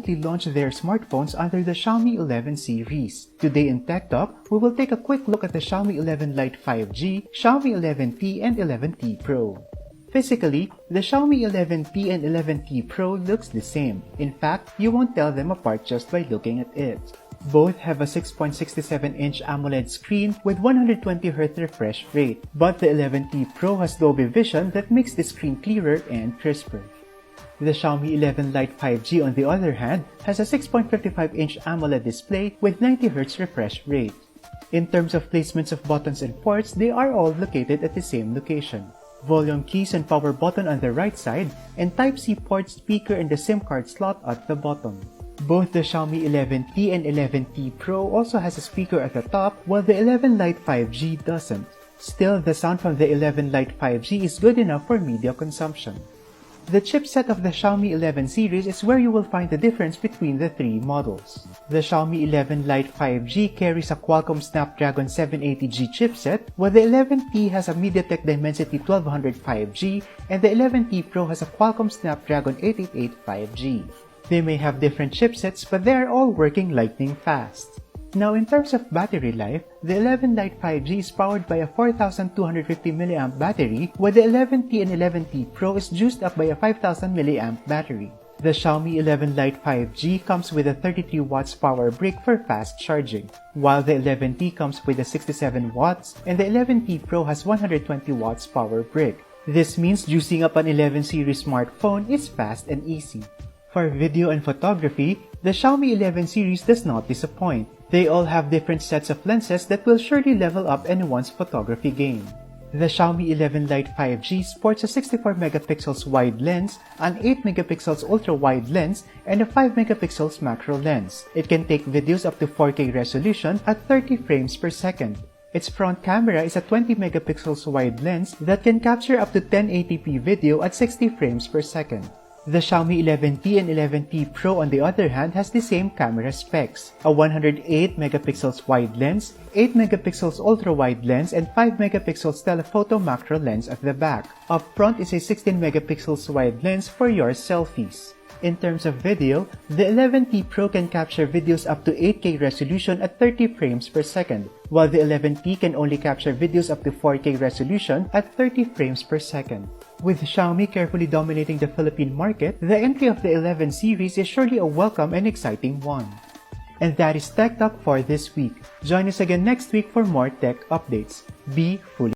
launched their smartphones under the Xiaomi 11 series. Today in TechBurpp, we will take a quick look at the Xiaomi 11 Lite 5G, Xiaomi 11T, and 11T Pro. Physically, the Xiaomi 11T and 11T Pro looks the same. In fact, you won't tell them apart just by looking at it. Both have a 6.67-inch AMOLED screen with 120Hz refresh rate, but the 11T Pro has Dolby Vision that makes the screen clearer and crisper. The Xiaomi 11 Lite 5G, on the other hand, has a 6.55-inch AMOLED display with 90Hz refresh rate. In terms of placements of buttons and ports, they are all located at the same location. Volume keys and power button on the right side, and Type-C port, speaker, and the SIM card slot at the bottom. Both the Xiaomi 11T and 11T Pro also has a speaker at the top, while the 11 Lite 5G doesn't. Still, the sound from the 11 Lite 5G is good enough for media consumption. The chipset of the Xiaomi 11 series is where you will find the difference between the three models. The Xiaomi 11 Lite 5G carries a Qualcomm Snapdragon 780G chipset, while the 11T has a MediaTek Dimensity 1200 5G, and the 11T Pro has a Qualcomm Snapdragon 888 5G. They may have different chipsets, but they are all working lightning fast. Now, in terms of battery life, the 11 Lite 5G is powered by a 4250 mAh battery, while the 11T and 11T Pro is juiced up by a 5000 mAh battery. The Xiaomi 11 Lite 5G comes with a 33 watts power brick for fast charging, while the 11T comes with a 67 watts, and the 11T Pro has 120 watts power brick. This means juicing up an 11 series smartphone is fast and easy. For video and photography, the Xiaomi 11 series does not disappoint. They all have different sets of lenses that will surely level up anyone's photography game. The Xiaomi 11 Lite 5G sports a 64 megapixels wide lens, an 8 megapixels ultra-wide lens, and a 5 megapixels macro lens. It can take videos up to 4K resolution at 30 frames per second. Its front camera is a 20 megapixels wide lens that can capture up to 1080p video at 60 frames per second. The Xiaomi 11T and 11T Pro, on the other hand, has the same camera specs: a 108 megapixels wide lens, 8 megapixels ultra-wide lens, and 5 megapixels telephoto macro lens at the back. Up front is a 16 megapixels wide lens for your selfies. In terms of video, the 11T Pro can capture videos up to 8K resolution at 30 frames per second, while the 11T can only capture videos up to 4K resolution at 30 frames per second. With Xiaomi carefully dominating the Philippine market, the entry of the 11 series is surely a welcome and exciting one. And that is Tech Talk for this week. Join us again next week for more tech updates. Be fully